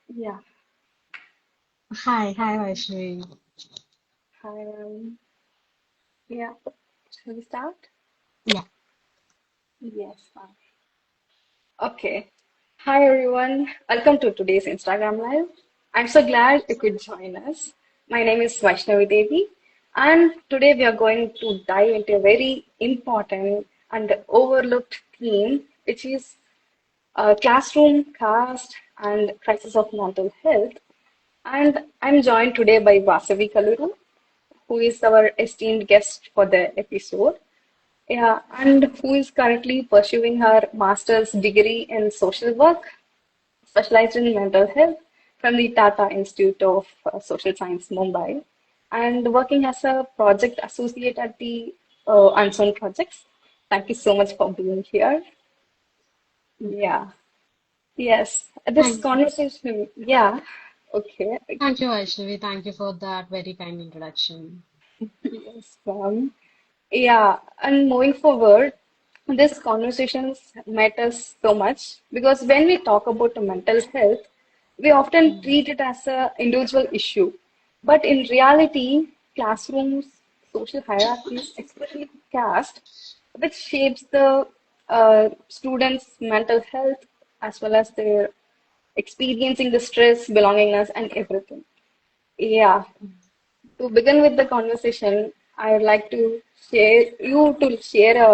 Yeah. Hi, Vaishnavi. Hi. Yeah. Shall we start? Yeah, Yes. Okay. Hi everyone. Welcome to today's Instagram Live. I'm so glad you could join us. My name is Vaishnavi Devi, and today we are going to dive into a very important and overlooked theme, which is classroom, caste, and crisis of mental health. And I'm joined today by Vasavi Kaluru, who is our esteemed guest for the episode. Yeah, and who is currently pursuing her master's degree in social work, specialized in mental health from the Tata Institute of Social Science, Mumbai, and working as a project associate at the Unseen Projects. Thank you so much for being here. Yeah, yes, this thank, conversation, yeah, okay, thank you, Vaishnavi. Thank you for that very kind introduction. yes, yeah, and moving forward, this conversations matters so much because when we talk about the mental health, we often Mm. treat it as a individual issue. But in reality, classrooms, social hierarchies, especially caste, which shapes the students' mental health as well as their experiencing the stress, belongingness, and everything. Yeah. To begin with the conversation, I would like to share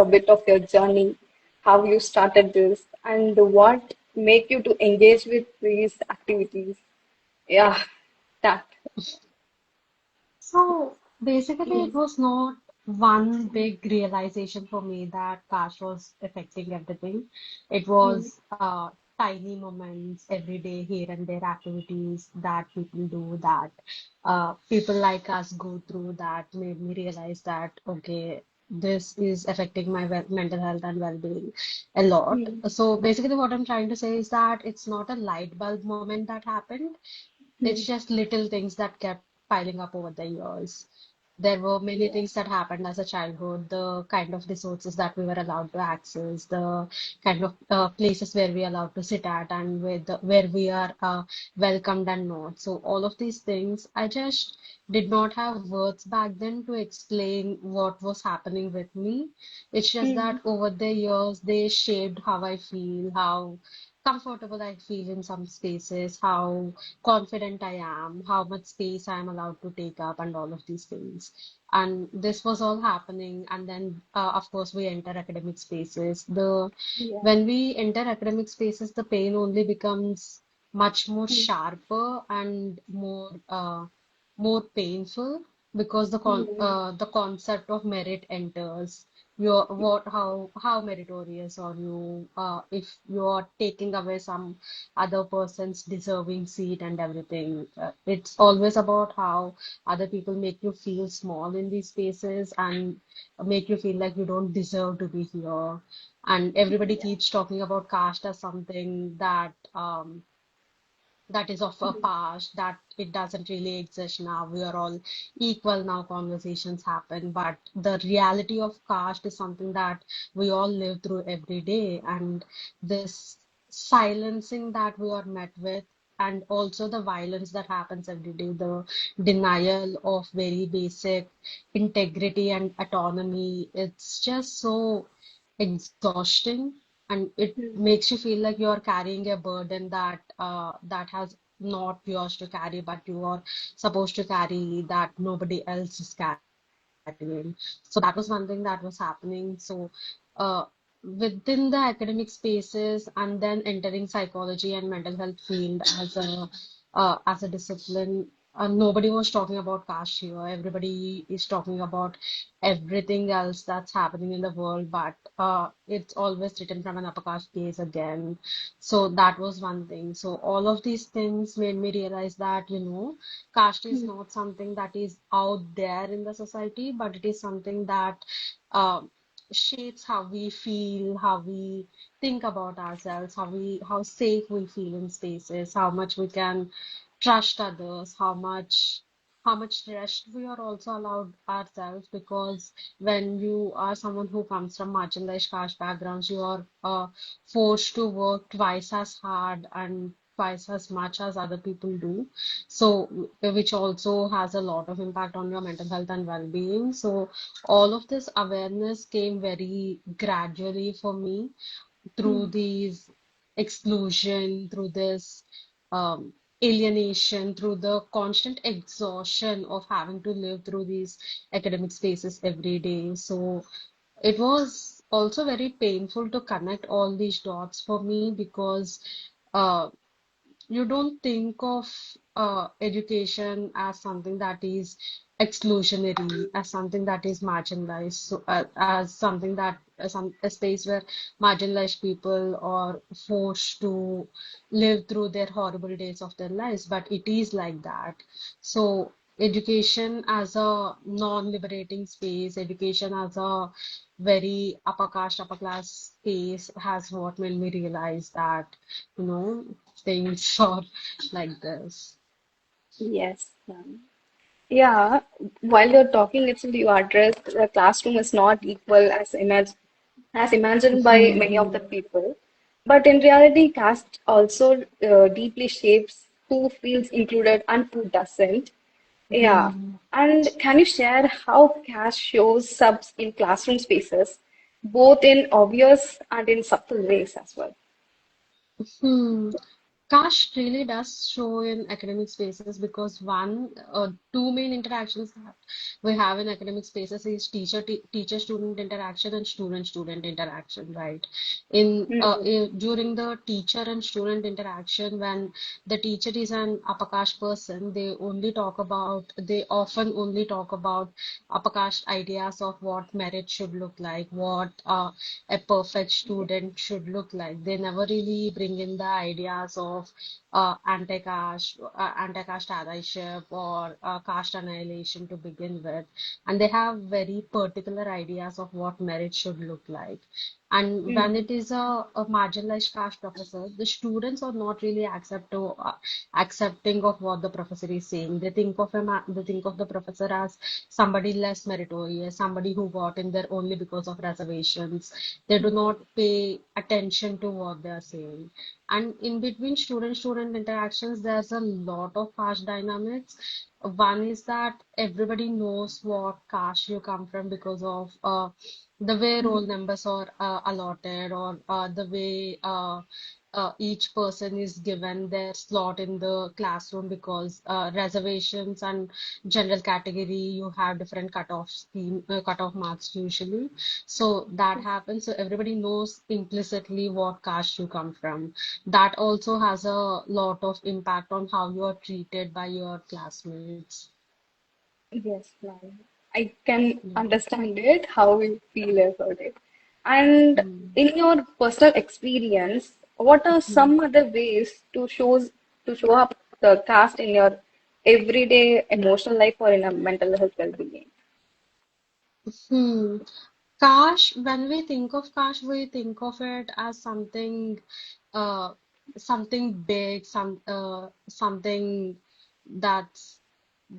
a bit of your journey, how you started this, and what make you to engage with these activities. Yeah, that. So basically, it Mm, was not one big realization for me that cash was affecting everything. It mm, was tiny moments every day here and there activities that people do that people like us go through that made me realize that okay, this is affecting my mental health and well-being a lot. mm, So basically, what I'm trying to say is that it's not a light bulb moment that happened. It's mm, just little things that kept piling up over the years. There were many yeah, things that happened as a childhood, the kind of resources that we were allowed to access, the kind of places where we are allowed to sit at, and where we are welcomed and not. So all of these things, I just did not have words back then to explain what was happening with me. It's just mm, that over the years, they shaped how I feel, how comfortable I feel in some spaces, how confident I am, how much space I am allowed to take up, and all of these things. And this was all happening. And then, of course, we enter academic spaces. yeah, When we enter academic spaces, the pain only becomes much more mm, sharper and more painful because mm, the concept of merit enters. Your what how meritorious are you if you are taking away some other person's deserving seat and everything. It's always about how other people make you feel small in these spaces and make you feel like you don't deserve to be here. And everybody yeah, keeps talking about caste as something that is of a mm, past, that it doesn't really exist now. We are all equal now, conversations happen. But the reality of caste is something that we all live through every day. And this silencing that we are met with and also the violence that happens every day, the denial of very basic integrity and autonomy. It's just so exhausting, and it makes you feel like you're carrying a burden that has not yours to carry, but you are supposed to carry, that nobody else is carrying. So that was one thing that was happening. So uh, within the academic spaces, and then entering psychology and mental health field as a discipline, nobody was talking about caste here. Everybody is talking about everything else that's happening in the world, but it's always written from an upper caste gaze again. So that was one thing. So all of these things made me realize that, caste is not something that is out there in the society, but it is something that uh, shapes how we feel, how we think about ourselves, how safe we feel in spaces, how much we can trust others, how much rest we are also allowed ourselves, because when you are someone who comes from marginalized caste backgrounds, you are forced to work twice as hard and twice as much as other people do. So, which also has a lot of impact on your mental health and well-being. So, all of this awareness came very gradually for me through these exclusion, through this um, alienation, through the constant exhaustion of having to live through these academic spaces every day. So it was also very painful to connect all these dots for me, because uh, you don't think of education as something that is exclusionary, as something that is marginalized, so, as something that a space where marginalized people are forced to live through their horrible days of their lives. But it is like that. So education as a non-liberating space, education as a very upper caste, upper class space has what made me realize that, you know, things are like this. Yes. Yeah, while you're talking itself, you address the classroom is not equal as imagined by many of the Hmm. people. But in reality, caste also deeply shapes who feels included and who doesn't. Yeah. Hmm. And can you share how caste shows subs in classroom spaces, both in obvious and in subtle ways as well? Hmm. Cash really does show in academic spaces, because two main interactions that we have in academic spaces is teacher-student interaction and student-student interaction, right? During the teacher and student interaction, when the teacher is an upper caste person, they often only talk about upper caste ideas of what merit should look like, what a perfect student should look like. They never really bring in the ideas of anti-caste allyship or caste annihilation to begin with, and they have very particular ideas of what merit should look like. And when it is a marginalized caste professor, the students are not really accepting of what the professor is saying. They think of the professor as somebody less meritorious, somebody who got in there only because of reservations. They do not pay attention to what they are saying. And in between student-student interactions, there's a lot of caste dynamics. One is that everybody knows what caste you come from because of the way roll numbers are allotted, or the way each person is given their slot in the classroom, because reservations and general category, you have different cutoff marks usually. So that happens. So everybody knows implicitly what caste you come from. That also has a lot of impact on how you are treated by your classmates. Yes, ma'am. I can Yeah. understand it, how we feel about it. And Hmm. in your personal experience, what are Hmm. some other ways to show up the cast in your everyday emotional life or in a mental health well-being? Hmm. Cash, when we think of cash, we think of it as something big, something that's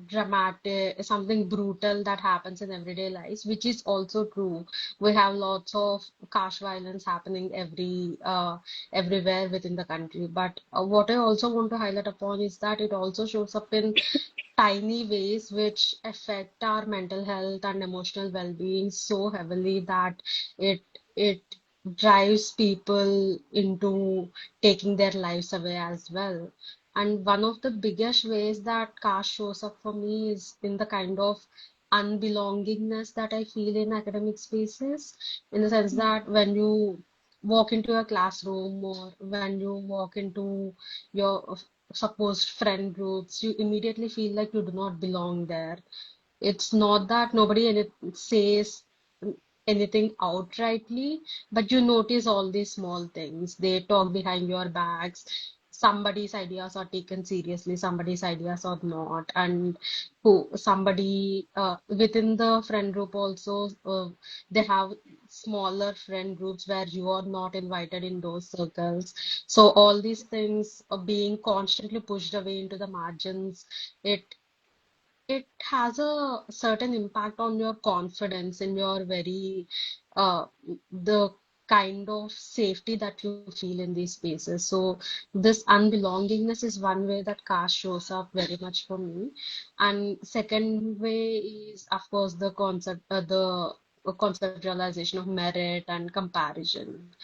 dramatic, something brutal that happens in everyday lives, which is also true. We have lots of caste violence happening everywhere within the country. But what I also want to highlight upon is that it also shows up in tiny ways which affect our mental health and emotional well-being so heavily that it it drives people into taking their lives away as well. And one of the biggest ways that caste shows up for me is in the kind of unbelongingness that I feel in academic spaces, in the sense that when you walk into a classroom or when you walk into your supposed friend groups, you immediately feel like you do not belong there. It's not that nobody says anything outrightly, but you notice all these small things. They talk behind your backs. Somebody's ideas are taken seriously, somebody's ideas are not, and who somebody within the friend group also they have smaller friend groups where you are not invited in those circles. So all these things are being constantly pushed away into the margins. It it has a certain impact on your confidence in your very the kind of safety that you feel in these spaces. So this unbelongingness is one way that caste shows up very much for me. And second way is, of course, the conceptualization of merit and comparison.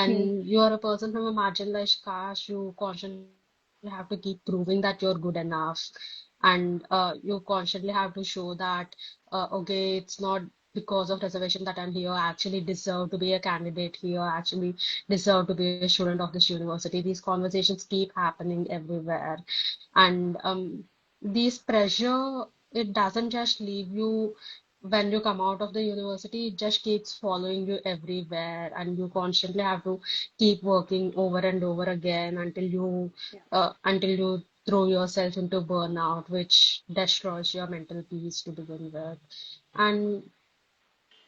Hmm. When you are a person from a marginalized caste, you constantly have to keep proving that you're good enough, and you constantly have to show that okay, it's not because of reservation that I'm here. I actually deserve to be a candidate here. I actually deserve to be a student of this university. These conversations keep happening everywhere, and these pressure, it doesn't just leave you when you come out of the university. It just keeps following you everywhere, and you constantly have to keep working over and over again Yeah. until you throw yourself into burnout, which destroys your mental peace to begin with. And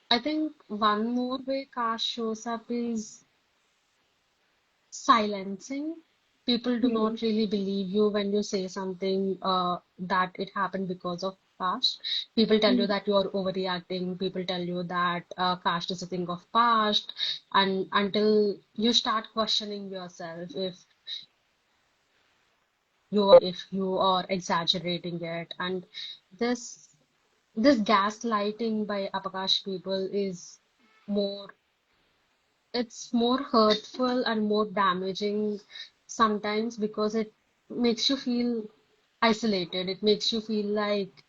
I think one more way caste shows up is silencing. People do Hmm. not really believe you when you say something that it happened because of caste. People tell you Hmm. that you are overreacting. People tell you that caste is a thing of past, and until you start questioning yourself if you are exaggerating it. And this this gaslighting by Apakash people is more it's more hurtful and more damaging sometimes because it makes you feel isolated. It makes you feel like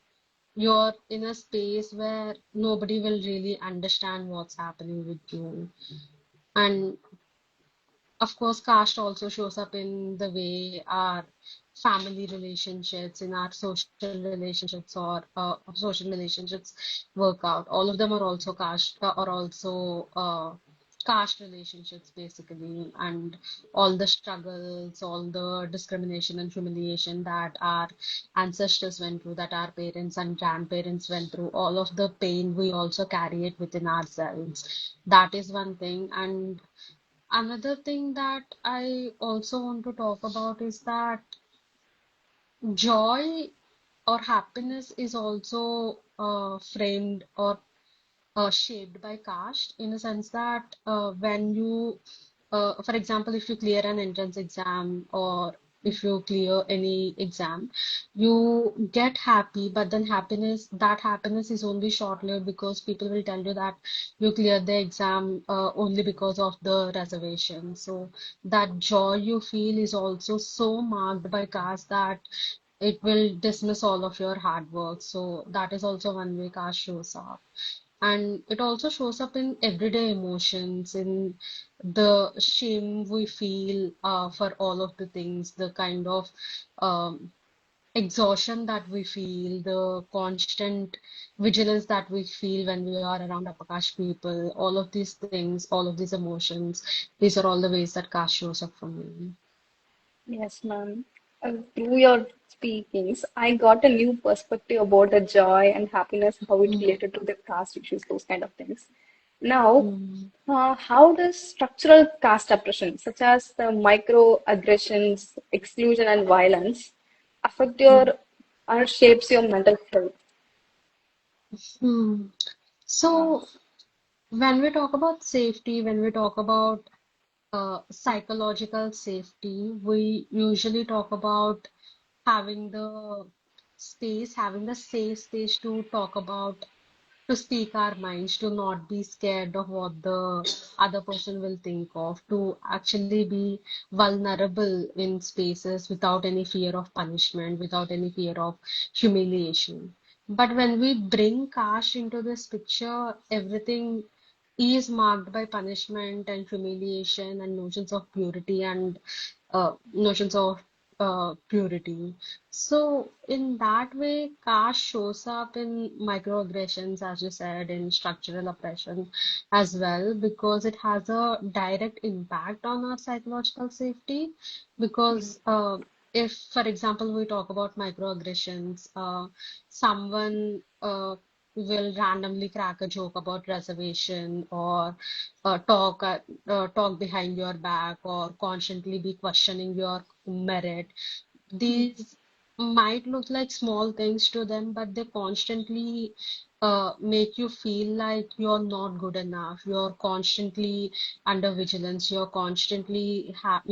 you're in a space where nobody will really understand what's happening with you. And of course, caste also shows up in the way our family relationships, in our social relationships, or social relationships work out. All of them are also caste relationships, basically, and all the struggles, all the discrimination and humiliation that our ancestors went through, that our parents and grandparents went through, all of the pain, we also carry it within ourselves. That is one thing. And another thing that I also want to talk about is that joy or happiness is also framed or shaped by caste, in a sense that when you, for example, if you clear an entrance exam or if you clear any exam, you get happy, but then that happiness is only short-lived because people will tell you that you cleared the exam only because of the reservation. So that joy you feel is also so marked by caste that it will dismiss all of your hard work. So that is also one way caste shows up. And it also shows up in everyday emotions, in the shame we feel for all of the things, the kind of um, exhaustion that we feel, the constant vigilance that we feel when we are around Apakash people, all of these things, all of these emotions, these are all the ways that caste shows up for me. Yes, ma'am. Through your speakings, I got a new perspective about the joy and happiness, how it Mm, related to the caste issues, those kind of things. Now, mm, how does structural caste oppression, such as the microaggressions, exclusion, and violence, affect your mm. and it shapes your mental health. Hmm. So when we talk about safety, when we talk about psychological safety, we usually talk about having the space, having the safe space to talk about, to speak our minds, to not be scared of what the other person will think of, to actually be vulnerable in spaces without any fear of punishment, without any fear of humiliation. But when we bring caste into this picture, everything is marked by punishment and humiliation and notions of purity and notions of purity. So, in that way, caste shows up in microaggressions, as you said, in structural oppression as well, because it has a direct impact on our psychological safety. Because if, for example, we talk about microaggressions, someone will randomly crack a joke about reservation or talk behind your back or constantly be questioning your merit. These might look like small things to them, but they constantly make you feel like you're not good enough. You're constantly under vigilance. You constantly have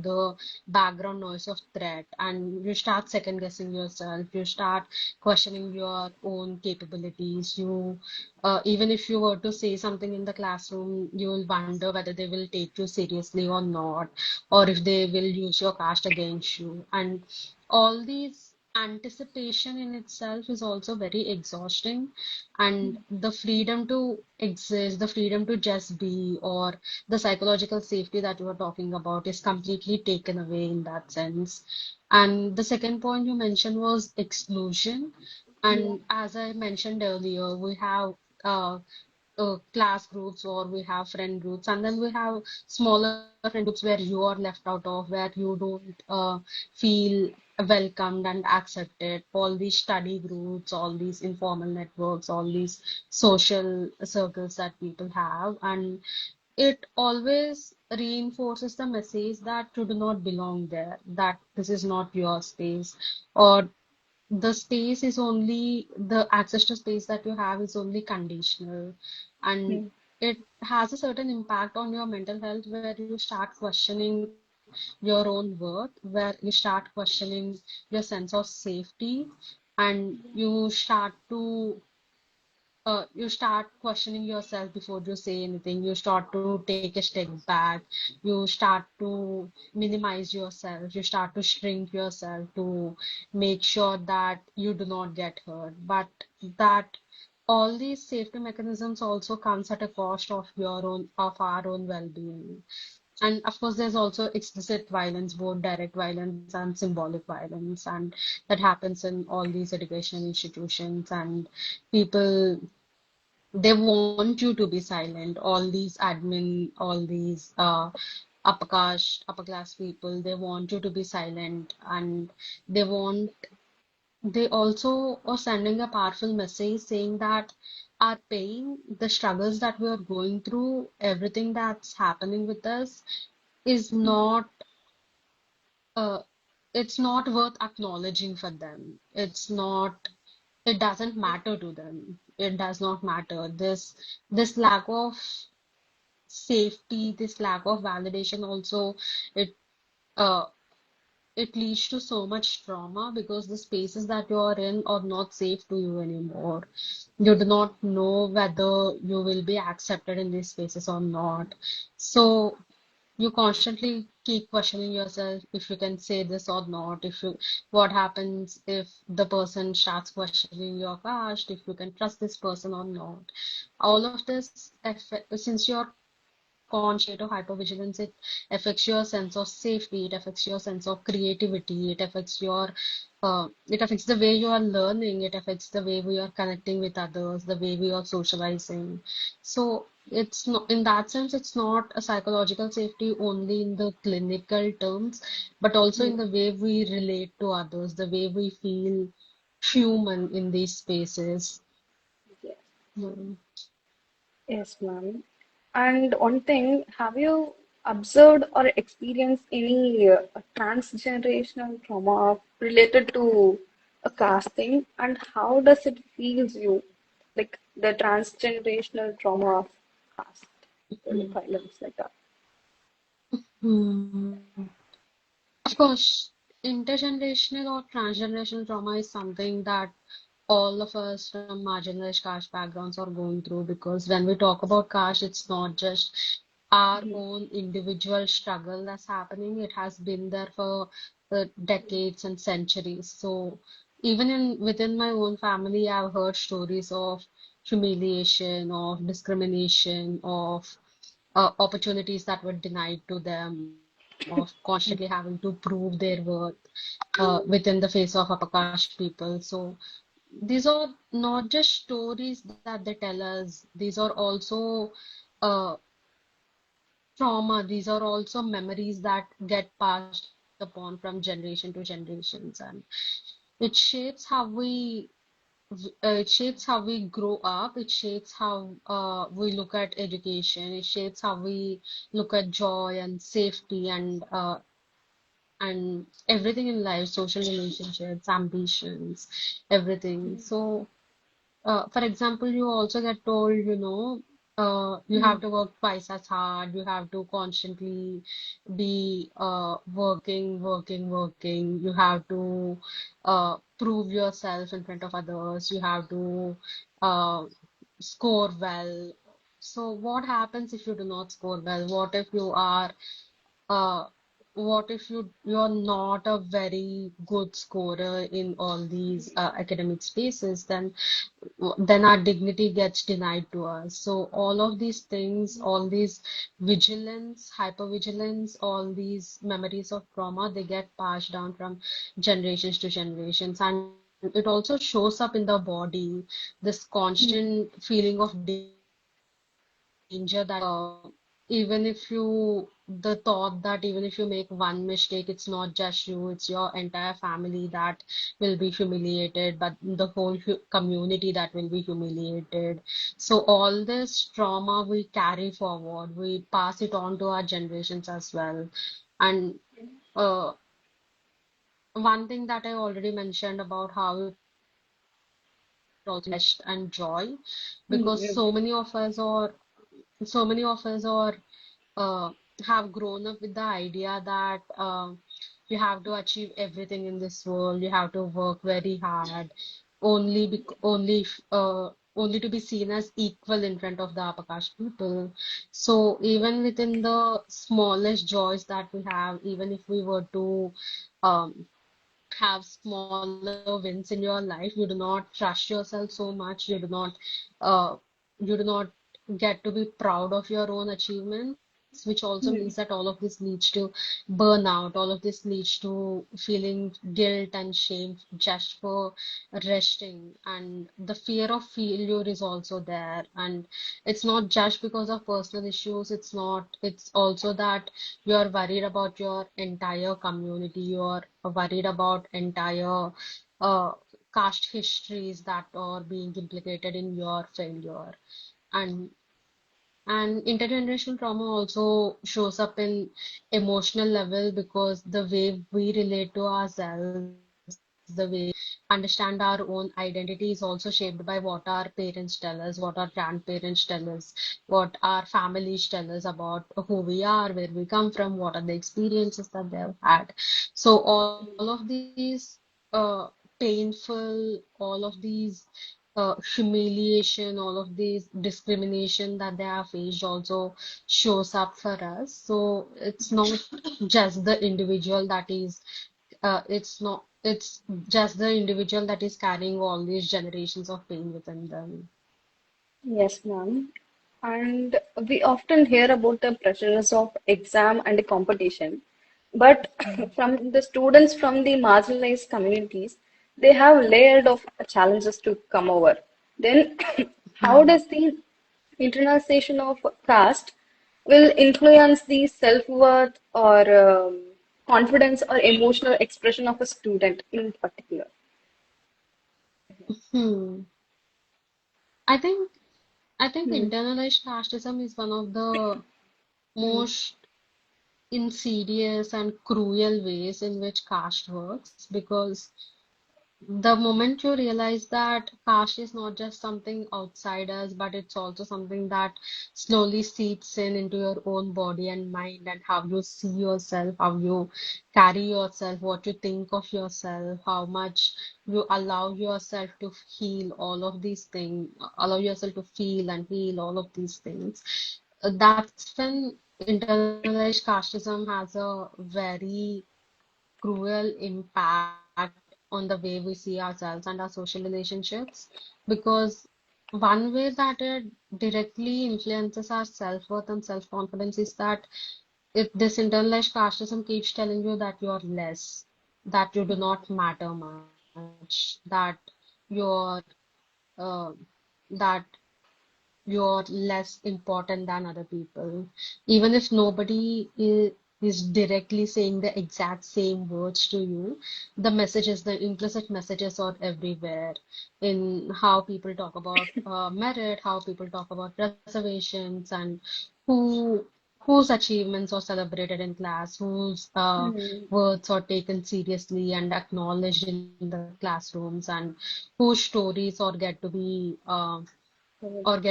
the background noise of threat, and you start second guessing yourself. You start questioning your own capabilities. Even if you were to say something in the classroom, you will wonder whether they will take you seriously or not, or if they will use your caste against you. And all these anticipation in itself is also very exhausting. And the freedom to exist, the freedom to just be, or the psychological safety that you were talking about is completely taken away in that sense. And the second point you mentioned was exclusion. Yeah. And as I mentioned earlier, we have uh, class groups or we have friend groups, and then we have smaller friend groups where you are left out of, where you don't feel welcomed and accepted. All these study groups, all these informal networks, all these social circles that people have, and it always reinforces the message that you do not belong there, that this is not your space, or the space is only the access to space that you have is only conditional, and Mm. it has a certain impact on your mental health where you start questioning your own worth, where you start questioning your sense of safety, and you start questioning yourself before you say anything. You start to take a step back. You start to minimize yourself. You start to shrink yourself to make sure that you do not get hurt. But that all these safety mechanisms also comes at a cost of our own well-being. And of course, there's also explicit violence, both direct violence and symbolic violence, and that happens in all these educational institutions. And people, they want you to be silent. All these admin, all these upper class people, they want you to be silent, and they want they also are sending a powerful message saying that our pain, the struggles that we are going through, everything that's happening with us is uh, it's not worth acknowledging for them. It doesn't matter to them. It does not matter. This lack of safety, this lack of validation also, it uh, it leads to so much trauma because the spaces that you are in are not safe to you anymore. You do not know whether you will be accepted in these spaces or not. So you constantly keep questioning yourself if you can say this or not, if you what happens if the person starts questioning your caste, if you can trust this person or not. All of this since you're constantly in a state of hypervigilance, it affects your sense of safety, it affects your sense of creativity, it affects the way you are learning, it affects the way we are connecting with others, the way we are socializing. So it's not, in that sense, it's not a psychological safety only in the clinical terms, but also in Yeah. the way we relate to others, the way we feel human in these spaces. Yes. Mm. Yes, ma'am. And one thing, have you observed or experienced any transgenerational trauma related to a casting and how does it feels you? Like the transgenerational trauma of caste, violence like that. Hmm. Of course, intergenerational or transgenerational trauma is something that all of us from marginalized caste backgrounds are going through, because when we talk about caste, it's not just our own individual struggle that's happening. It has been there for decades and centuries. So even in within my own family, I've heard stories of humiliation, of discrimination, of opportunities that were denied to them, of constantly having to prove their worth within the face of upper caste people. So these are not just stories that they tell us, these are also uh, trauma, these are also memories that get passed upon from generation to generations, and it shapes how we grow up, it shapes how we look at education, it shapes how we look at joy and safety and everything in life, social relationships, ambitions, everything. So for example, you also get told, you have to work twice as hard, you have to constantly be working, working, working. You have to prove yourself in front of others. You have to uh, score well. So what happens if you do not score well? What if you are uh, what if you're not a very good scorer in all these academic spaces? Then our dignity gets denied to us. So all of these things, all these vigilance, hypervigilance, all these memories of trauma, they get passed down from generations to generations. And it also shows up in the body, this constant feeling of danger that you have. Even if the thought that even if you make one mistake, it's not just you, it's your entire family that will be humiliated, but the whole community that will be humiliated. So all this trauma we carry forward, we pass it on to our generations as well. And uh, one thing that I already mentioned about how it also brings rest and joy, because so many of us are uh, have grown up with the idea that you have to achieve everything in this world, you have to work very hard, only to be seen as equal in front of the upper caste people. So even within the smallest joys that we have, even if we were to um, have smaller wins in your life, you do not trust yourself so much. Uh, you do not get to be proud of your own achievements, which also means that all of this leads to burnout. All of this leads to feeling guilt and shame just for resting. And the fear of failure is also there. And it's not just because of personal issues. It's also that you're worried about your entire community. You're worried about entire uh, caste histories that are being implicated in your failure. And and intergenerational trauma also shows up in emotional level, because the way we relate to ourselves, the way we understand our own identity is also shaped by what our parents tell us, what our grandparents tell us, what our families tell us about who we are, where we come from, what are the experiences that they've had. So all of these painful, all of these humiliation, all of these discrimination that they have faced also shows up for us. So it's not just the individual that is, it's just the individual that is carrying all these generations of pain within them. Yes, ma'am. And we often hear about the pressures of exam and competition, but from the students from the marginalized communities, they have layered of challenges to come over. Then, how Hmm. does the internalization of caste will influence the self-worth or confidence or emotional expression of a student in particular? Hmm. I think I think Hmm. internalized casteism is one of the Hmm. most insidious and cruel ways in which caste works, because The moment you realize that caste is not just something outside us, but it's also something that slowly seeps in into your own body and mind, and how you see yourself, how you carry yourself, what you think of yourself, how much you allow yourself to heal all of these things, allow yourself to feel and heal all of these things. That's when internalized casteism has a very cruel impact on the way we see ourselves and our social relationships, because one way that it directly influences our self-worth and self-confidence is that if this internalized casteism keeps telling you that you're less, that you do not matter much, that you're uh, that you're less important than other people. Even if nobody is directly saying the exact same words to you, the messages, the implicit messages are everywhere in how people talk about merit, how people talk about reservations, and who whose achievements are celebrated in class, whose Hmm. words are taken seriously and acknowledged in the classrooms, and whose stories or get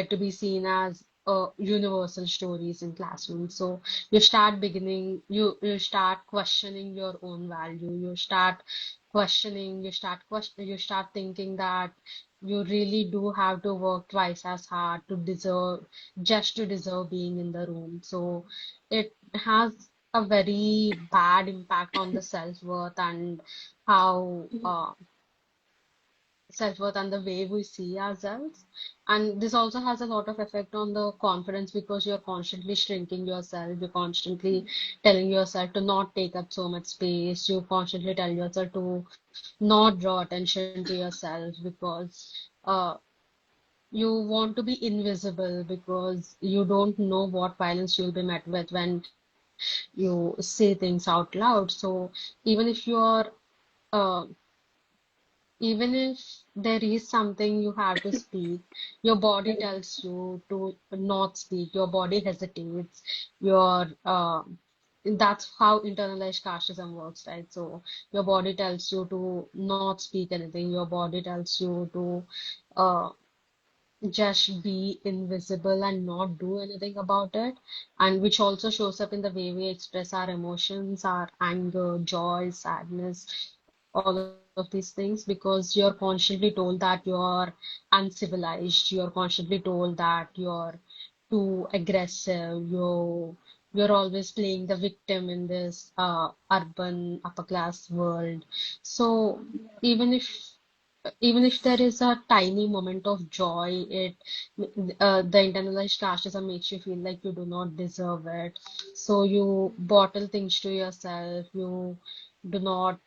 to be seen as universal stories in classrooms. So you start questioning your own value. You start thinking that you really do have to work twice as hard to deserve just to deserve being in the room. So it has a very bad impact on the self-worth and how self-worth and the way we see ourselves. And this also has a lot of effect on the confidence because you're constantly shrinking yourself, you're constantly telling yourself to not take up so much space, you constantly tell yourself to not draw attention to yourself because you want to be invisible because you don't know what violence you'll be met with when you say things out loud. So even if you're uh, even if there is something you have to speak, your body tells you to not speak. Your body hesitates. Your That's how internalized casteism works, right? So your body tells you to not speak anything. Your body tells you to uh, just be invisible and not do anything about it, and which also shows up in the way we express our emotions, our anger, joy, sadness, all of these things, because you're constantly told that you're uncivilized, you're constantly told that you're too aggressive, you're always playing the victim in this urban upper class world. So even if even if there is a tiny moment of joy, the internalized casteism makes you feel like you do not deserve it. So you bottle things to yourself. You do not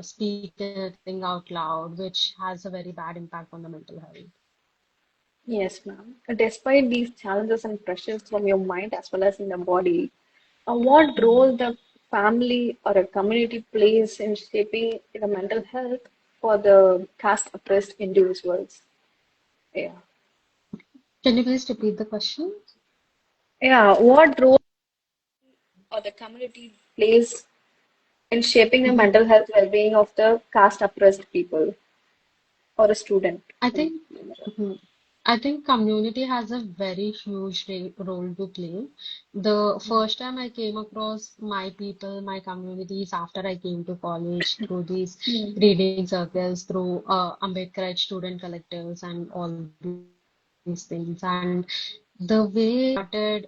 speak anything out loud, which has a very bad impact on the mental health. Yes, ma'am. Despite these challenges and pressures from your mind as well as in the body, what Mhm. role the family or a community plays in shaping the mental health for the caste oppressed individuals? Yeah. Can you please repeat the question? Yeah. What role or the community plays in shaping the Mhm. mental health well-being of the caste oppressed people or a student? I think mhm. I think community has a very huge role to play. The first time I came across my people, my communities after I came to college through these Hmm. reading circles, through Ambedkarite student collectives and all these things. And the way started,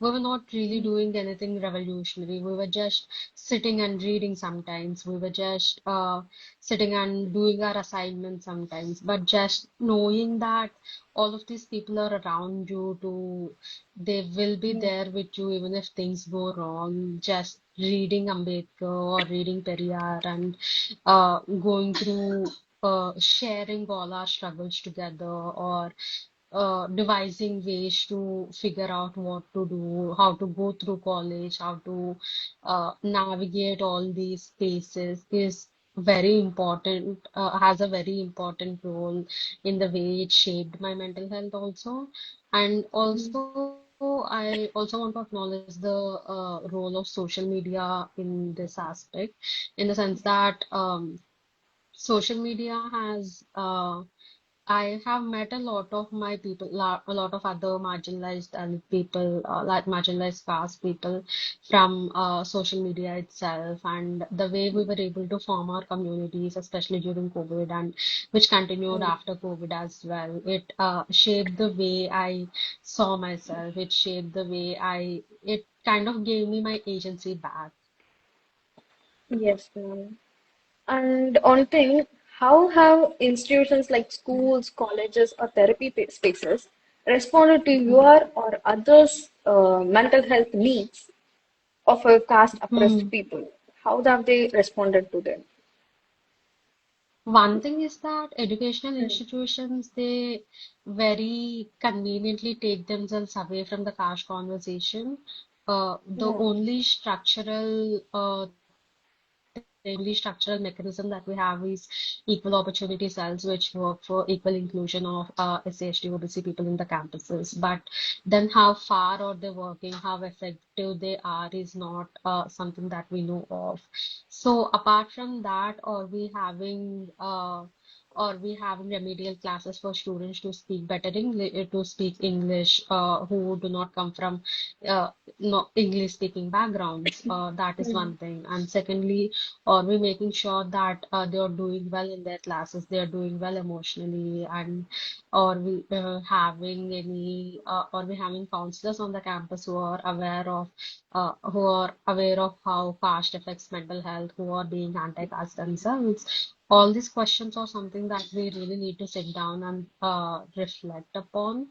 we were not really doing anything revolutionary. We were just sitting and reading sometimes. We were just sitting and doing our assignments sometimes. But just knowing that all of these people are around you they will be Yeah. there with you even if things go wrong. Just reading Ambedkar or reading Periyar and going through sharing all our struggles together, or devising ways to figure out what to do, how to go through college, how to navigate all these spaces is very important, has a very important role in the way it shaped my mental health also. And also I also want to acknowledge the role of social media in this aspect, in the sense that social media has I have met a lot of my people, a lot of other marginalized and people, like marginalized caste people from social media itself, and the way we were able to form our communities, especially during COVID, and which continued Mm. after COVID as well. It shaped the way I saw myself. It shaped the way it kind of gave me my agency back. Yes, ma'am. And on thing, how have institutions like schools, colleges, or therapy spaces responded to your or others' mental health needs of a caste oppressed people? How have they responded to them? One thing is that educational institutions, they very conveniently take themselves away from the caste conversation. The Yeah. only structural mechanism that we have is equal opportunity cells, which work for equal inclusion of SC, OBC people in the campuses. But then how far are they working, how effective they are is not something that we know of. So apart from that, are we having remedial classes for students to speak better English, to speak English, who do not come from uh, no English speaking backgrounds? That is Mm. one thing. And secondly, are we making sure that they are doing well in their classes, they are doing well emotionally, and are we having counselors on the campus who are aware of how caste affects mental health, who are being anti-caste themselves? All these questions are something that we really need to sit down and reflect upon.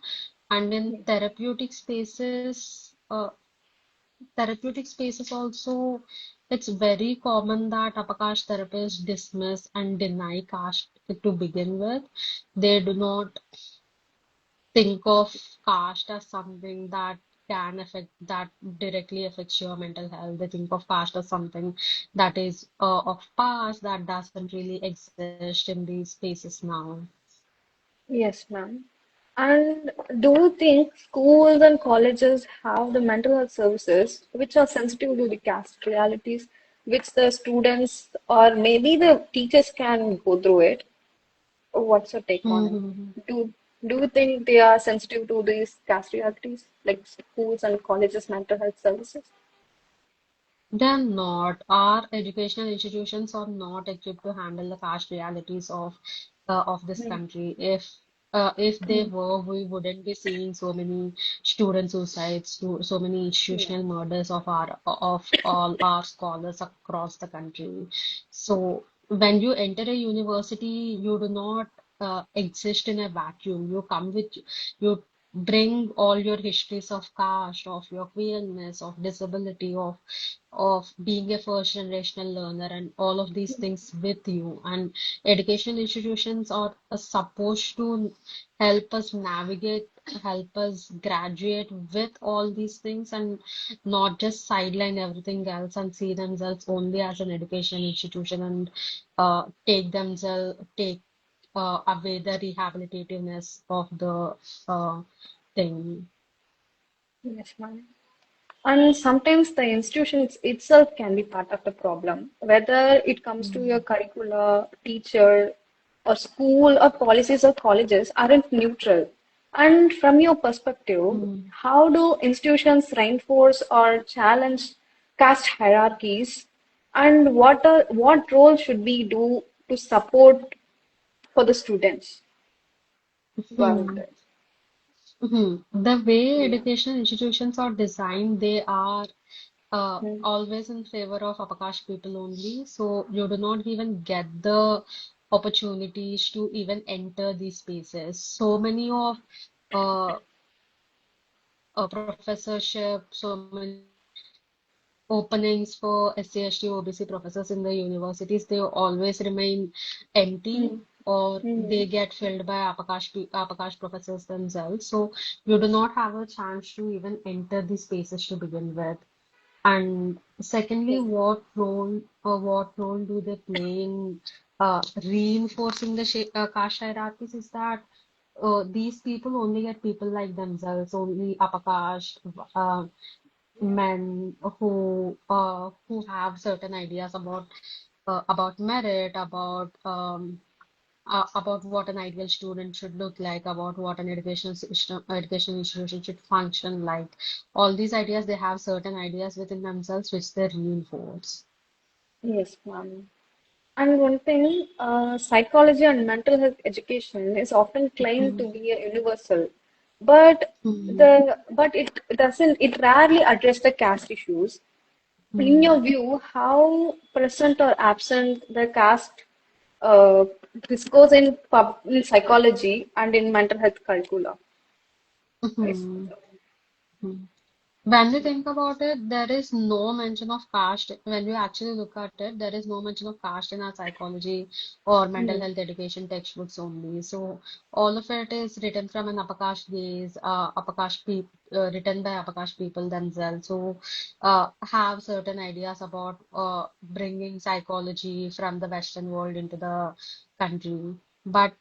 And in therapeutic spaces also, it's very common that upper caste therapists dismiss and deny caste to begin with. They do not think of caste as something that directly affects your mental health. They think of caste as something that is of past, that doesn't really exist in these spaces now. Yes, ma'am. And do you think schools and colleges have the mental health services which are sensitive to the caste realities, which the students or maybe the teachers can go through it? What's your take on it? Mhm. Do you think they are sensitive to these caste realities, like schools and colleges' mental health services? They're not. Our educational institutions are not equipped to handle the caste realities of this Mm. country. If they Mm. were, we wouldn't be seeing so many student suicides, so many Yeah. institutional murders of all our scholars across the country. So when you enter a university, you do not exist in a vacuum. You bring all your histories of caste, of your queerness, of disability, of being a first generational learner, and all of these things with you. And education institutions are supposed to help us navigate, help us graduate with all these things, and not just sideline everything else and see themselves only as an education institution and take away the rehabilitativeness of the thing. Yes, ma'am. And sometimes the institution itself can be part of the problem, whether it comes to your Mm. curricula, teacher, or school, or policies or colleges aren't neutral. And from your perspective, Mm. how do institutions reinforce or challenge caste hierarchies? And what role should we do to support for the students who are Hmm. there? The way Yeah. educational institutions are designed, they are Mm. always in favor of upper caste people only. So you do not even get the opportunities to even enter these spaces. So many of uh, professorship, so many openings for SC, ST, OBC professors in the universities, they always remain empty Mm. or they Mm. get filled by upper caste professors themselves. So you do not have a chance to even enter these spaces to begin with. And secondly, Yeah. what role do they play in reinforcing the caste hierarchies is that these people only get people like themselves, only upper caste uh, men who have certain ideas about merit, about what an ideal student should look like, about what an education institution should function like. All these ideas, they have certain ideas within themselves which they reinforce. Yes, ma'am. And one thing, psychology and mental health education is often claimed to Mhm. be a universal, but Mhm. it doesn't. It rarely address the caste issues. In Mhm. your view, how present or absent the caste uh, discourse in psychology and in mental health curricula? Is Mhm. When we think about it, there is no mention of caste. When you actually look at it, there is no mention of caste in our psychology or mental mm, health education textbooks only. So all of it is written from an upper caste gaze, written by upper caste people themselves. So have certain ideas about bringing psychology from the Western world into the country. But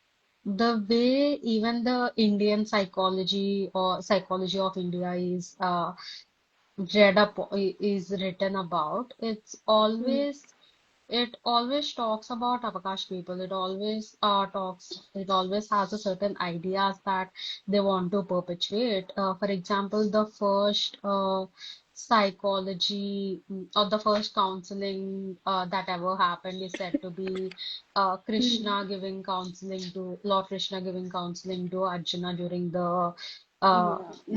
the way even the Indian psychology or psychology of India is written about, mm, it always talks about Avakash people. It always has a certain ideas that they want to perpetuate. For example, the first psychology or the first counseling that ever happened is said to be mm, Lord Krishna giving counseling to Arjuna uh, yeah,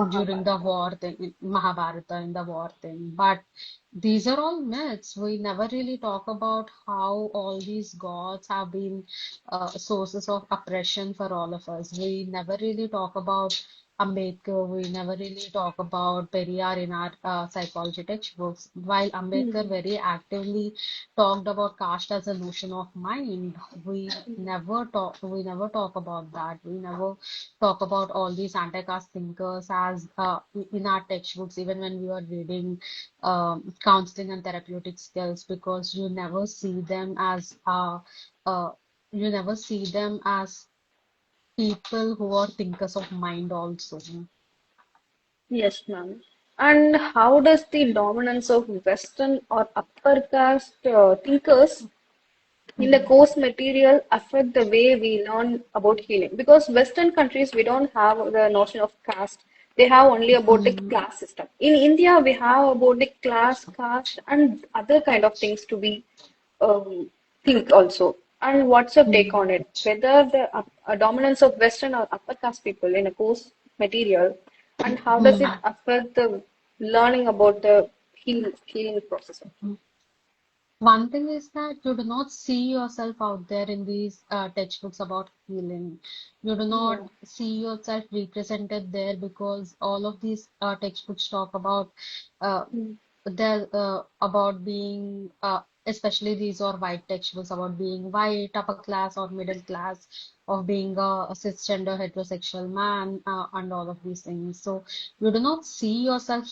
during the Mahabharata. war thing, Mahabharata in the war thing. But these are all myths. We never really talk about how all these gods have been sources of oppression for all of us. We never really talk about Ambedkar. We never really talk about Periyar in our psychology textbooks. While Ambedkar Mm, very actively talked about caste as a notion of mind, we never talk about that. We never talk about all these anti-caste thinkers as in our textbooks, even when we were reading counseling and therapeutic skills, because uh, you never see them as people who are thinkers of mind also. yes, ma'am. And how does the dominance of Western or upper caste thinkers in the Mhm. course material affect the way we learn about healing? Because Western countries, we don't have the notion of caste. They have only about the Mhm. class system. In India, we have about the class, caste, and other kind of things to be um, think also. And what's your take on Mhm. it? Whether the dominance of Western or upper caste people in a course material, and how does it Mhm. affect the learning about the healing process? One thing is that you do not see yourself out there in these textbooks about healing. You do Yeah. not see yourself represented there because all of these textbooks talk uh, Mm, about being, especially these are white textbooks about being white, upper class or middle class, of being a cisgender heterosexual man, and all of these things. So you do not see yourself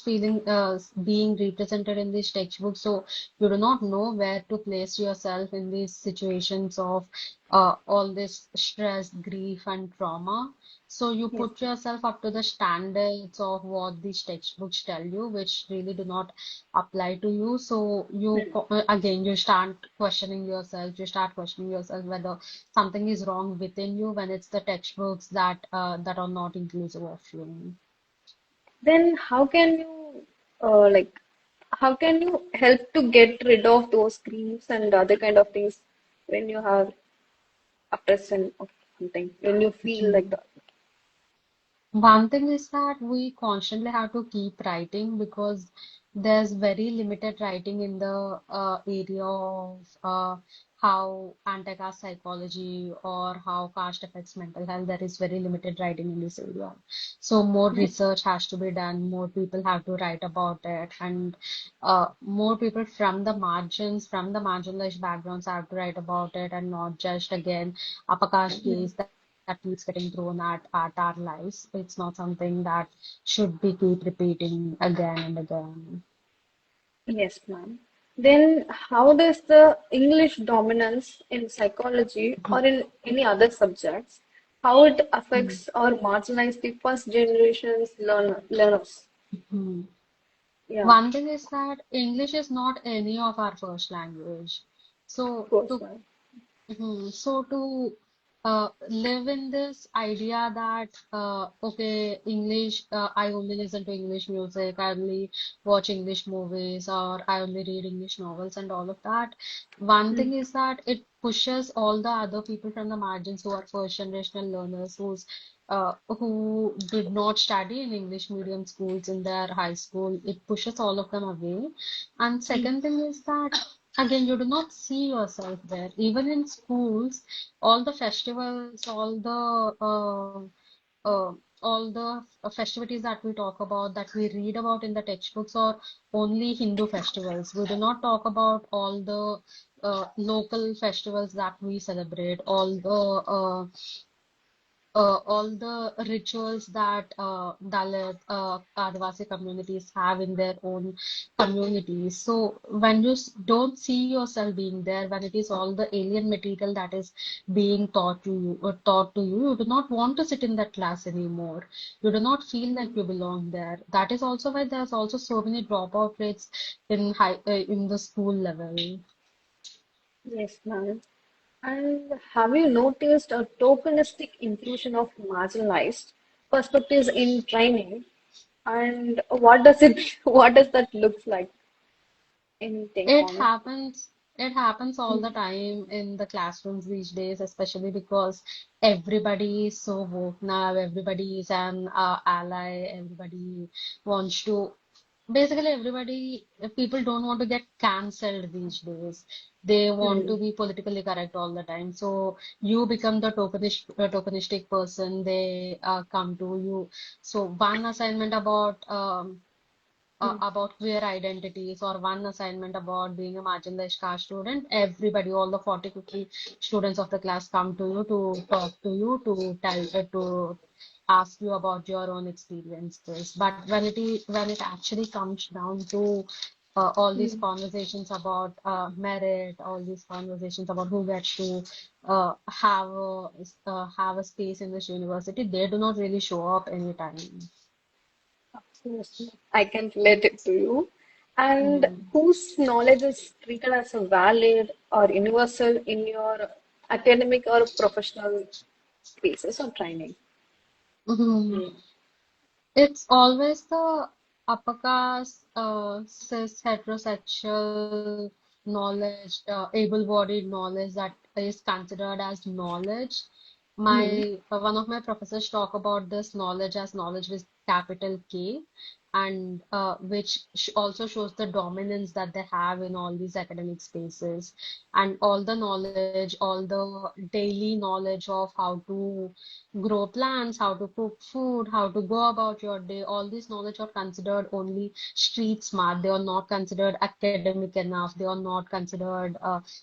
being represented in these textbooks. So you do not know where to place yourself in these situations of all this stress, grief, and trauma. So you yes. put yourself up to the standards of what these textbooks tell you, which really do not apply to you. So again, you start questioning yourself whether something is wrong within you when it's the textbooks that are not inclusive of you. Then how can you like how can you help to get rid of those griefs and other kind of things when you have oppression of something, when you feel like Mhm. that? One thing is that we constantly have to keep writing because there's very limited writing in the area of how anti-caste psychology or how caste affects mental health. There is very limited writing in this area. So more research has to be done, more people have to write about it, and more people from the marginalized backgrounds have to write about it, and not just again upper caste gaze that keeps getting thrown at our lives. It's not something that should be keep repeating again and again. Yes, ma'am. Then how does the English dominance in psychology or in any other subjects how it Mm. affects or marginalize the first generation's learners. Mhm. Yeah, One thing is that English is not any of our first language. of So course, to ma'am. So to live in this idea that okay, English, I only listen to English music, I only watch English movies, or I only read English novels and all of that. One Mm, thing is that it pushes all the other people from the margins who are first generational learners, who did not study in English medium schools in their high school. It pushes all of them away. And mm, second thing is that again, you do not see yourself there. Even in schools, all the festivals, all the festivities that we talk about, that we read about in the textbooks, are only Hindu festivals. We do not talk about all the local festivals that we celebrate, all the rituals that Dalit, Adivasi communities have in their own communities. So when don't see yourself being there, when it is all the alien material that is being taught to you, you do not want to sit in that class anymore. You do not feel like mm. you belong there. That is also why there's also so many dropout rates in the school level. Yes, ma'am. And have you noticed a tokenistic inclusion of marginalized perspectives in training? And what does it, what does that look like? Anything It on it? happens, it happens all the Mm, time in the classrooms these days, especially because everybody is so woke now, everybody is an ally, everybody wants to, basically everybody, people don't want to get cancelled these days. They want to mm, be politically correct all the time. So you become the tokenistic person, they come to you. So one assignment mm, about queer identities, or one assignment about being a marginalized caste student, everybody, all the 40, 50 students of the class come to you to talk to you, to ask you about your own experiences. But when it actually comes down to all these mm. conversations about merit, all these conversations about who gets to have a space in this university, they do not really show up anytime. Yes, I can relate it to you. And Hmm. whose knowledge is treated as a valid or universal in your academic or professional spaces or training? Mhm. Mm, It's always the upper caste, cis heterosexual knowledge, able-bodied knowledge that is considered as knowledge. mm, One of my professors talk about this knowledge as knowledge with capital K, and which sh also shows the dominance that they have in all these academic spaces, and all the knowledge, all the daily knowledge of how to grow plants, how to cook food, how to go about your day. All this knowledge are considered only street smart. They are not considered academic enough. They are not considered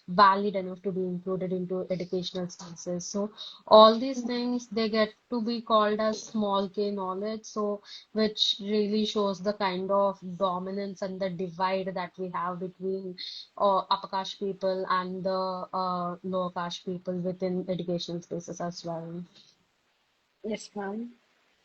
valid enough to be included into educational spaces. So all these things, they get to be called as small K knowledge. So which really shows the kind of dominance and the divide that we have between upper caste people and the lower caste people within educational spaces as well. yes, ma'am.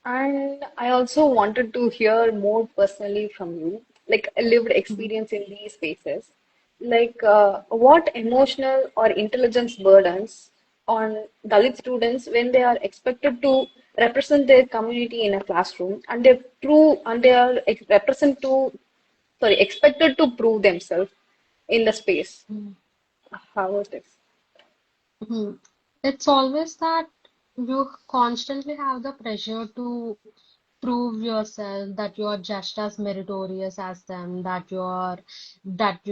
And I also wanted to hear more personally from you, like a lived Mhm. experience in these spaces. Like, what emotional or intelligence burdens on Dalit students when they are expected to represent their community in a classroom and they are expected to prove themselves in the space. How it is. Mhm. It's always that you constantly have the pressure to prove yourself that you're just as meritorious as them, that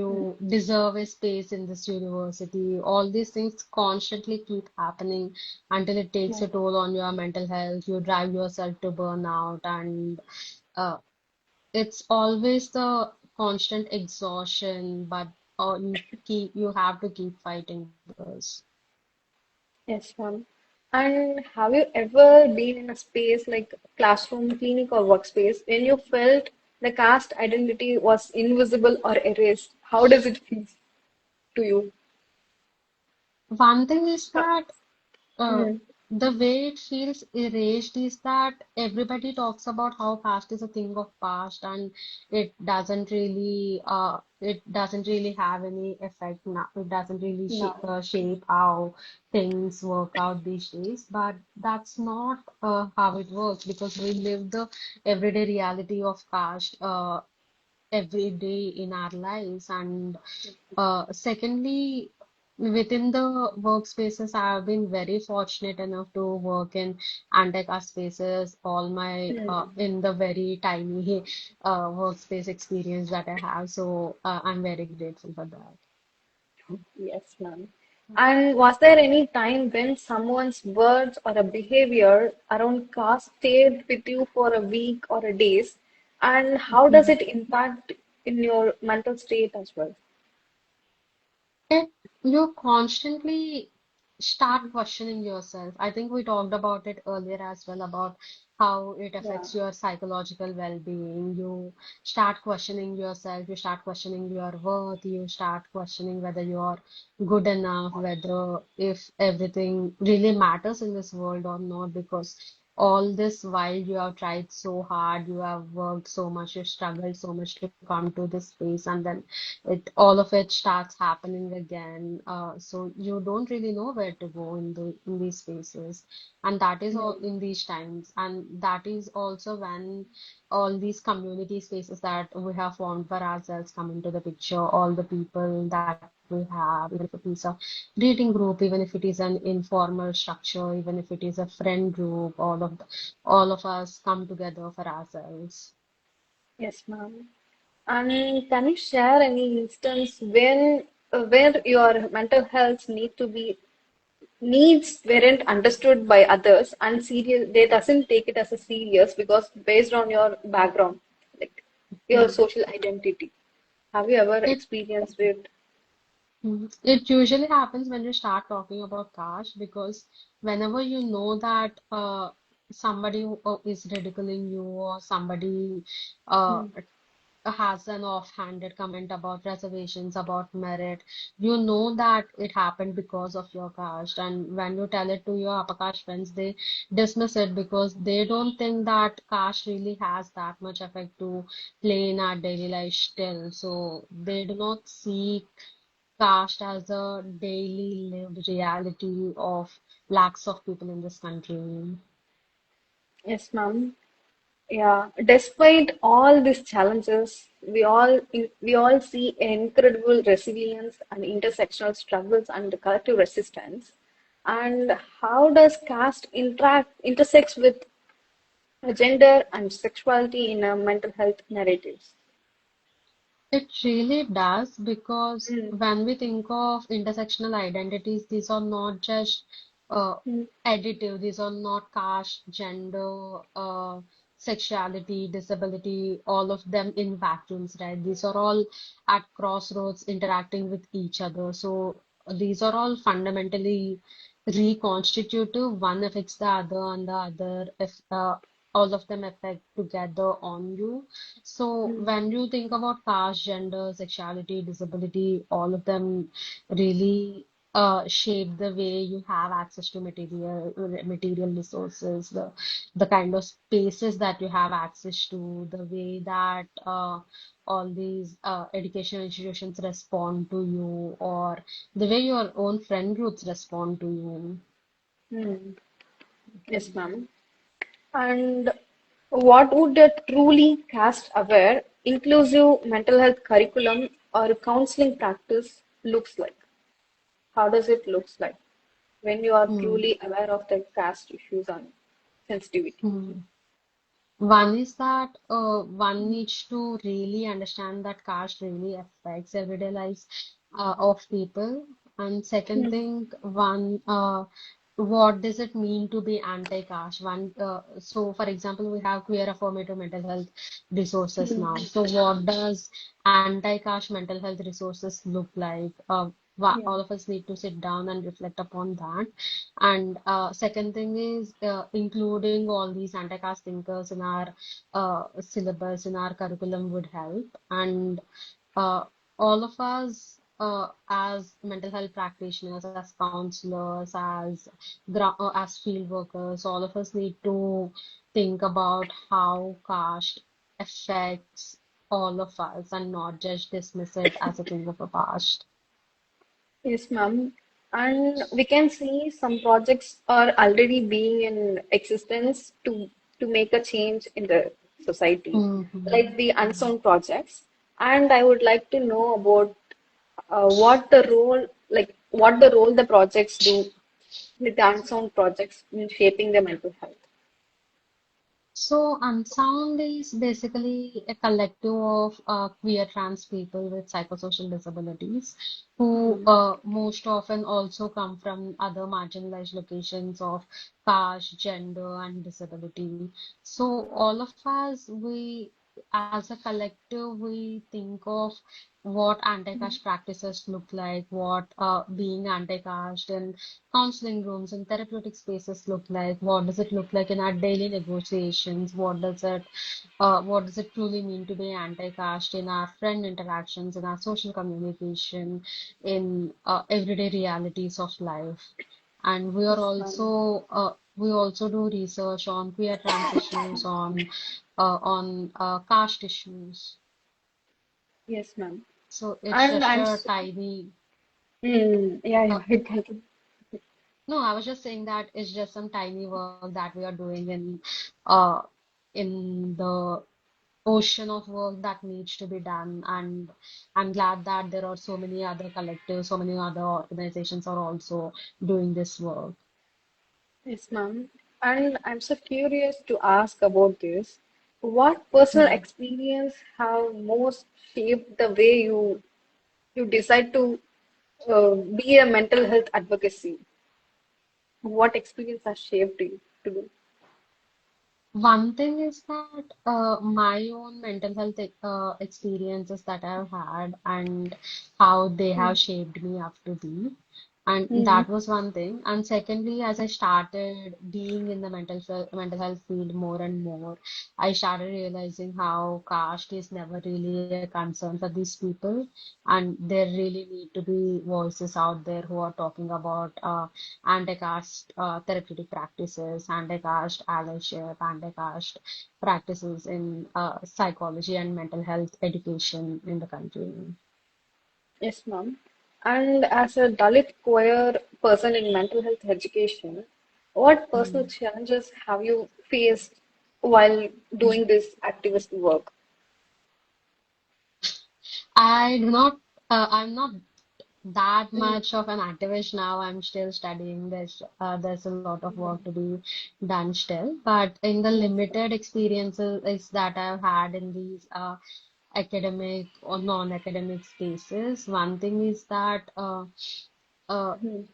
Mm, you deserve a space in this university. All these things constantly keep happening until it takes mm. a toll on your mental health. You drive yourself to burnout, and uh, it's always the constant exhaustion, but you have to keep fighting this. Yes, ma'am. And have you ever been in a space like classroom, clinic, or workspace when you felt the caste identity was invisible or erased? How does it feel to you? One thing is Uh, that uh, mm, the way it feels erased is that everybody talks about how past is a thing of past and it doesn't really have any effect now. It doesn't really No. shape how things work out these days. But that's not how it works because we live the everyday reality of past every day in our lives. And secondly, within the workspaces, I have been very fortunate enough to work in Anteka spaces, all my Hmm. in the very tiny workspace experience that I have. So I'm very grateful for that. Yes, ma'am. And was there any time when someone's words or a behavior around caste stayed with you for a week or a days? And how does Mhm. it impact in your mental state as well? It you constantly start questioning yourself. I think we talked about it earlier as well about how it Yeah. affects your psychological well-being. You start questioning yourself, you start questioning your worth, you start questioning whether you're good enough, whether if everything really matters in this world or not, because all this while you have tried so hard, you have worked so much, you struggled so much to come to this space, and then it all of it starts happening again. So you don't really know where to go in these spaces, and that is all Hmm. in these times, and that is also when all these community spaces that we have formed for ourselves come into the picture. All the people that we have, even if it is a reading group, even if it is an informal structure, even if it is a friend group, all of us come together for ourselves. Yes, ma'am. And can you share any instance when where your mental health needs weren't understood by others and serious they doesn't take it as a serious because based on your background, like your Hmm. social identity. Have you ever It experienced it? It usually happens when you start talking about cash because whenever you know that somebody is ridiculing you or somebody uh, Hmm. has an offhanded comment about reservations, about merit, you know that it happened because of your caste. And when you tell it to your upper caste friends, they dismiss it because they don't think that caste really has that much effect to play in our daily life still. So they do not see caste as a daily lived reality of lakhs of people in this country. Yes, ma'am. Yeah, despite all these challenges, we all see incredible resilience and intersectional struggles and collective resistance. And how does caste intersects with gender and sexuality in mental health narratives? It really does because Mm, when we think of intersectional identities, these are not just uh, mm, additive, these are not caste, gender, sexuality, disability, all of them in vacuums, right? These are all at crossroads interacting with each other. So these are all fundamentally reconstitutive. One affects the other, and the other, if all of them affect together on you. So mm, when you think about caste, gender, sexuality, disability, all of them really shape the way you have access to material resources, the kind of spaces that you have access to, the way that all these educational institutions respond to you, or the way your own friend groups respond to you. mm. Yes, ma'am. And what would a truly caste-aware, inclusive mental health curriculum or counseling practice looks like? How does it looks like when you are Hmm. truly aware of the caste issues and sensitivity? Hmm. One is that one needs to really understand that caste really affects everyday lives of people. And second Hmm. thing, what does it mean to be anti-caste? So for example, we have queer affirmative mental health resources Hmm. now. So what does anti-caste mental health resources look like? Yeah. All of us need to sit down and reflect upon that. And second thing is including all these anti-caste thinkers in our syllabus, in our curriculum would help. And uh, all of us. as mental health practitioners, as counselors, as field workers, all of us need to think about how caste affects all of us and not just dismiss it as a thing of the past. Yes, ma'am. And we can see some projects are already being in existence to make a change in the society, Hmm. like the unsung projects. And I would like to know about what the role the projects do with the unsung projects in shaping the mental health. So, Unsound is basically a collective of queer trans people with psychosocial disabilities who Hmm. most often also come from other marginalized locations of caste, gender, and disability. So, all of us, as a collective, we think of what anti-caste practices look like, what being anti-caste in counseling rooms and therapeutic spaces look like? What does it look like in our daily negotiations? What does it truly mean to be anti-caste in our friend interactions, in our social communication, in everyday realities of life? And Yes, ma'am. we also do research on queer trans issues, on caste issues. Yes, ma'am. So it's And just I'm a s tiny. yeah, Uh, yeah, it can. No, I was just saying that it's just some tiny work that we are doing uh in the ocean of work that needs to be done. And I'm glad that there are so many other collectives, so many other organizations are also doing this work. Yes, ma'am. And I'm so curious to ask about this. What personal Hmm. experience have most shaped the way you decide to be a mental health advocacy? What experience has shaped you to do? One thing is that my own mental health experiences that I've had and how they Hmm. have shaped me up to be. And Hmm. that was one thing. And secondly, as I started being in the mental health field more and more, I started realizing how caste is never really a concern for these people. And there really need to be voices out there who are talking about anti-caste therapeutic practices, anti-caste allyship, anti-caste practices in psychology and mental health education in the country. Yes, ma'am. And as a Dalit queer person in mental health education, what personal Hmm. challenges have you faced while doing this activist work? I'm not that Hmm. much of an activist now. I'm still studying. There's a lot of work to be done still. But in the Yes, limited experiences is that I've had in these academic or non-academic spaces, one thing is that uh, ma'am.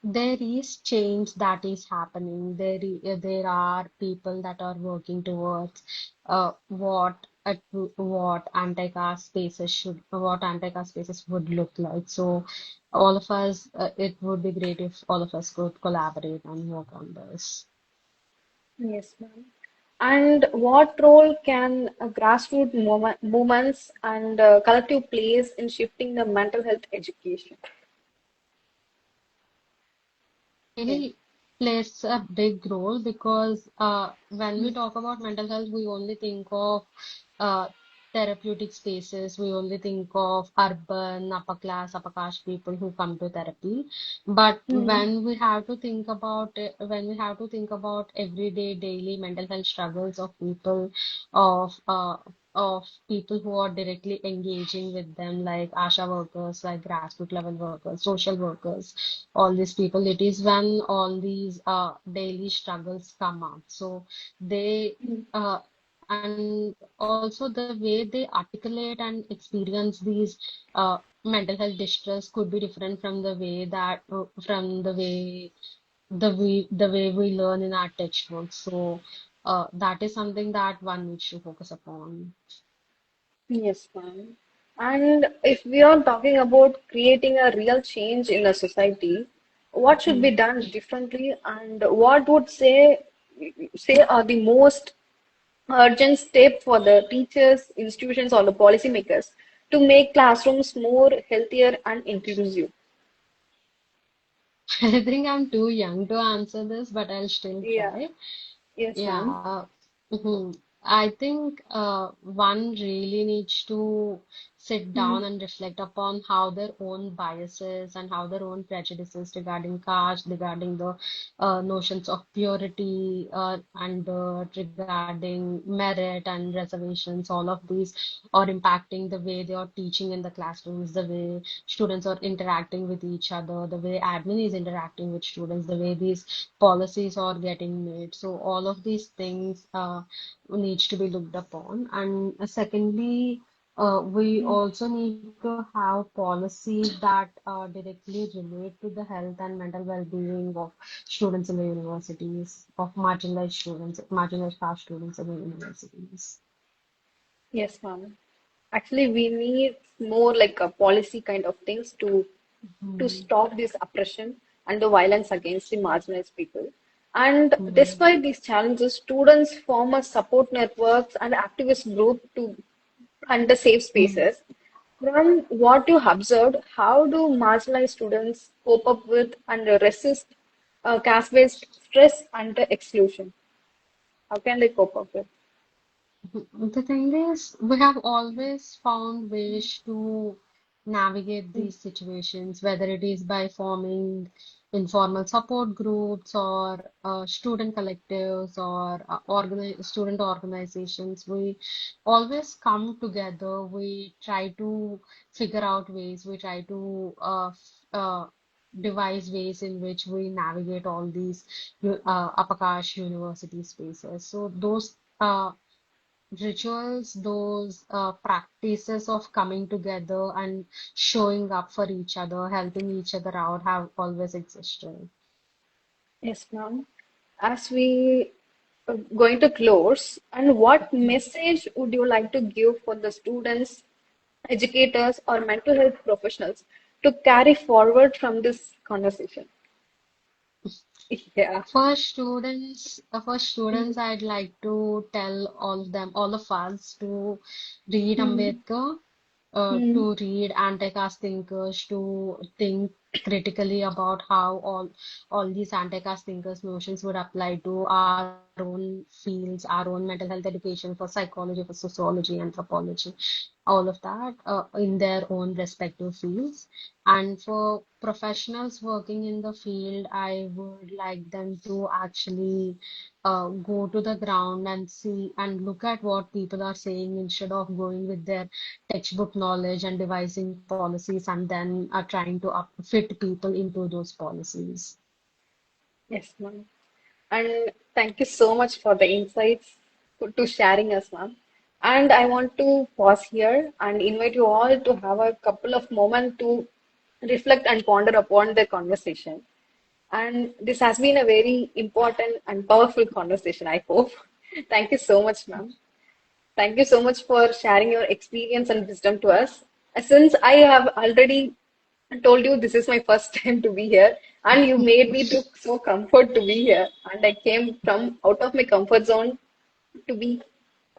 there is change that is happening. There are people that are working towards what anti-caste spaces would look like. So all of us, it would be great if all of us could collaborate and work on this. Yes, ma'am. And what role can grassroots movements and collective plays in shifting the mental health education? Okay. Really plays a big role because when we talk about mental health, we only think of uh, therapeutic spaces. We only think of urban, upper class, upper caste people who come to therapy. But Hmm. when we have to think about everyday, daily mental health struggles of uh, of people who are directly engaging with them, like ASHA workers, like grassroots level workers, social workers, all these people, it is when all these daily struggles come up. So they and also the way they articulate and experience these mental health distress could be different from the way we learn in our textbooks. So that is something that one needs to focus upon. Yes, ma'am. And if we are talking about creating a real change in a society, what should be Hmm. done differently, and what would say are the most urgent step for the teachers, institutions, or the policymakers to make classrooms more healthier and inclusive? I think I'm too young to answer this, but I'll still Yeah. try. Yes, ma'am. Yeah, I think one really needs to sit down Mm, and reflect upon how their own biases and how their own prejudices regarding caste, regarding the notions of purity and regarding merit and reservations, all of these are impacting the way they are teaching in the classrooms, the way students are interacting with each other, the way admin is interacting with students, the way these policies are getting made. So all of these things needs to be looked upon. And secondly, we mm. also need to have policies that directly relate to the health and mental well-being of students in the universities, of marginalized students, marginalized caste students in the universities. Yes, ma'am. Actually, we need more like a policy kind of things to Hmm. stop this oppression and the violence against the marginalized people. And Hmm. despite these challenges, students form a support networks and activist group to and the safe Hmm. spaces. From what you observed, how do marginalized students cope up with and resist caste-based stress and exclusion? How can they cope up with? The thing is, we have always found ways to navigate Mm, these situations, whether it is by forming informal support groups or student collectives or student organizations. We always come together. We try to figure out ways. We try to devise ways in which we navigate all these upper caste university spaces. So those rituals, those practices of coming together and showing up for each other, helping each other out have always existed. yes, ma'am. As we going to close, and what message would you like to give for the students, educators, or mental health professionals to carry forward from this conversation? Yeah. For students, I'd like to tell all of them, all of us, to read Mm-hmm. Ambedkar, Mm-hmm. to read anti-caste thinkers, to think critically about how all these anti-caste thinkers' notions would apply to our own fields, our own mental health education for psychology, for sociology, anthropology, all of that in their own respective fields. And for professionals working in the field, I would like them to actually go to the ground and see and look at what people are saying instead of going with their textbook knowledge and devising policies and then trying to fit people into those policies. Yes, ma'am. And thank you so much for the insights to sharing us, ma'am. And I want to pause here and invite you all to have a couple of moments to reflect and ponder upon the conversation. And this has been a very important and powerful conversation, I hope. Thank you so much, ma'am. Thank you so much for sharing your experience and wisdom to us. Since I have already told you this is my first time to be here, and you made me to so comfort to be here, and I came from out of my comfort zone to be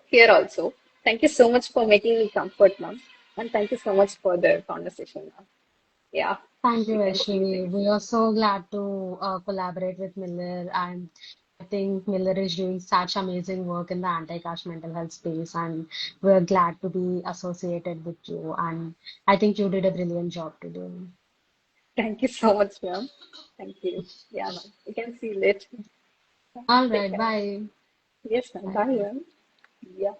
here also. Thank you so much for making me comfort, ma'am, and thank you so much for the conversation, ma'am. Yeah, Thank you, we can see Vaishnavi. things. We are so glad to collaborate with Milir, and I think Milir is doing such amazing work in the anti-cash mental health space, and we're glad to be associated with you. And I think you did a brilliant job today. Thank you so much, ma'am. Thank you. Yeah, ma'am. We can see you later. All Take right, care. bye. Yes, ma'am. Bye, Bye. ma'am. Yeah.